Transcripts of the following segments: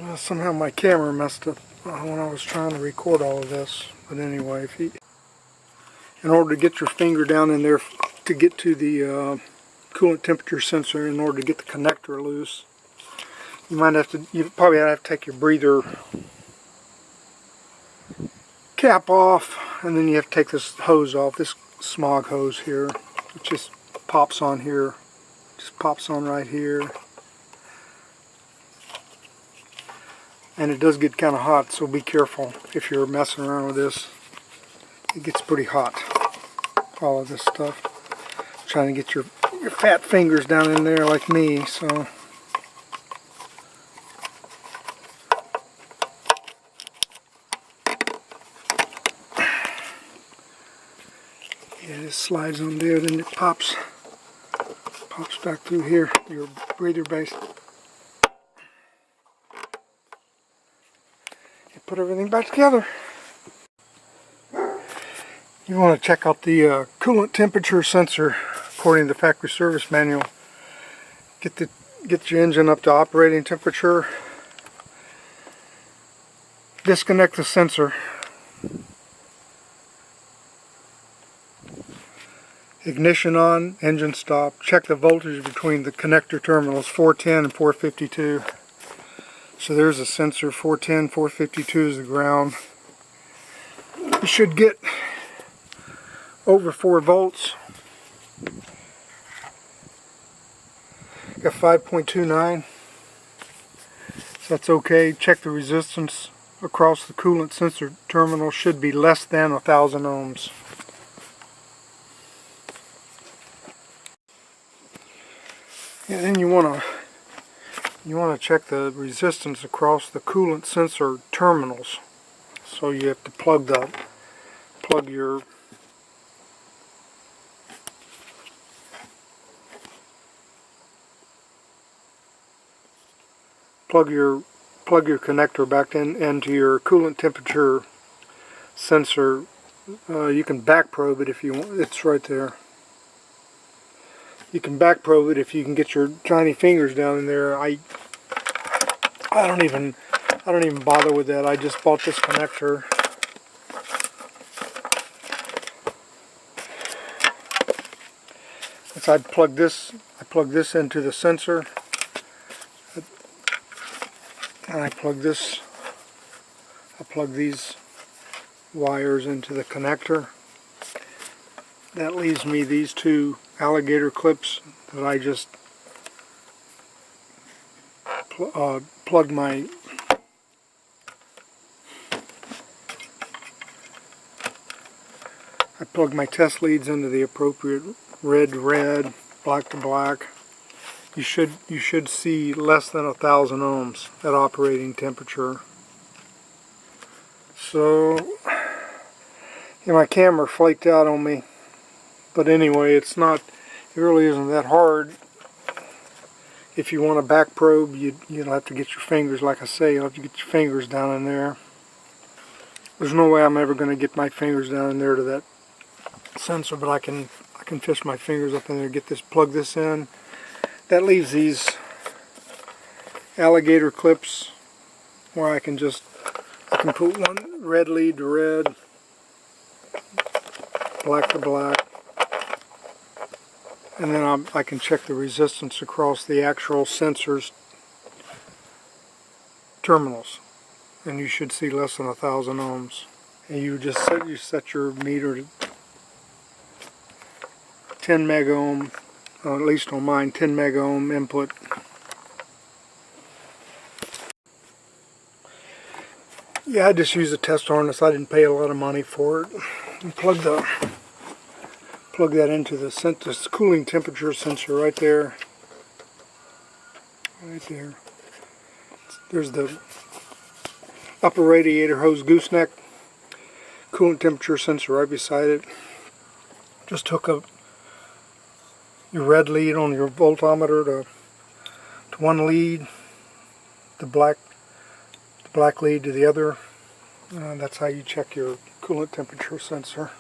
Well, somehow my camera messed up when I was trying to record all of this. But anyway, in order to get your finger down in there to get to the coolant temperature sensor, in order to get the connector loose, you probably have to take your breather cap off, and then you have to take this hose off, this smog hose here. It just pops on here, just pops on right here. And it does get kind of hot, so be careful if you're messing around with this. It gets pretty hot, all of this stuff. Trying to get your fat fingers down in there like me, so. Yeah, this slides on there, then it pops back through here, your breather base. Put everything back together. You want to check out the coolant temperature sensor according to the factory service manual. Get your engine up to operating temperature. Disconnect the sensor. Ignition on, engine stop. Check the voltage between the connector terminals 410 and 452. So there's a sensor, 410, 452 is the ground. You should get over 4 volts. Got 5.29. So that's okay. Check the resistance across the coolant sensor terminal. Should be less than 1,000 ohms. And then you want to check the resistance across the coolant sensor terminals. So you have to plug your connector back into your coolant temperature sensor. You can back probe it if you want. It's right there. You can back probe it if you can get your tiny fingers down in there. I don't even bother with that. I just bought this connector. So I plug this into the sensor, and I plug these wires into the connector. That leaves me these two alligator clips that I just plug my test leads into the appropriate red to red, black to black. You should see less than 1,000 ohms at operating temperature. So yeah, my camera flaked out on me. But anyway, it really isn't that hard. If you want to back probe, you'll have to get your fingers, like I say, you'll have to get your fingers down in there. There's no way I'm ever going to get my fingers down in there to that sensor, but I can fish my fingers up in there, plug this in. That leaves these alligator clips where I can put one red lead to red, black to black. And then I can check the resistance across the actual sensor's terminals, and you should see less than 1,000 ohms. And you set your meter to 10 mega ohm, at least on mine, 10 mega ohm input. Yeah, I just used a test harness. I didn't pay a lot of money for it. And plug that into the cooling temperature sensor right there. Right there. There's the upper radiator hose gooseneck coolant temperature sensor right beside it. Just hook up your red lead on your voltometer to one lead, the black lead to the other. That's how you check your coolant temperature sensor.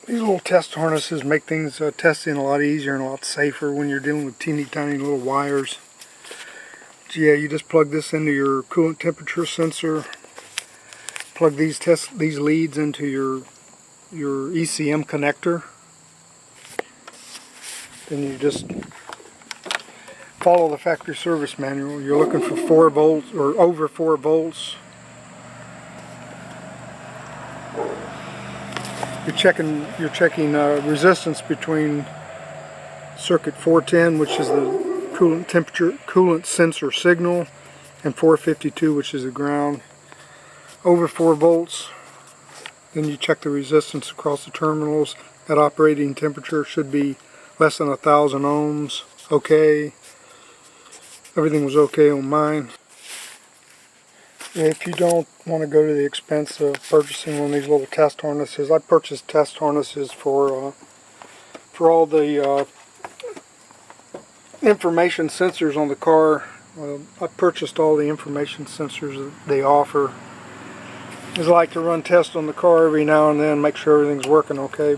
These little test harnesses make things testing a lot easier and a lot safer when you're dealing with teeny tiny little wires. But yeah, you just plug this into your coolant temperature sensor. Plug these leads into your ECM connector. Then you just follow the factory service manual. You're looking for 4 volts or over 4 volts. You're checking resistance between circuit 410, which is the coolant sensor signal, and 452, which is the ground. Over 4 volts. Then you check the resistance across the terminals. At operating temperature should be less than 1,000 ohms. Okay. Everything was okay on mine. If you don't want to go to the expense of purchasing one of these little test harnesses, I purchased test harnesses for all the information sensors on the car. I purchased all the information sensors that they offer. I just like to run tests on the car every now and then, make sure everything's working okay.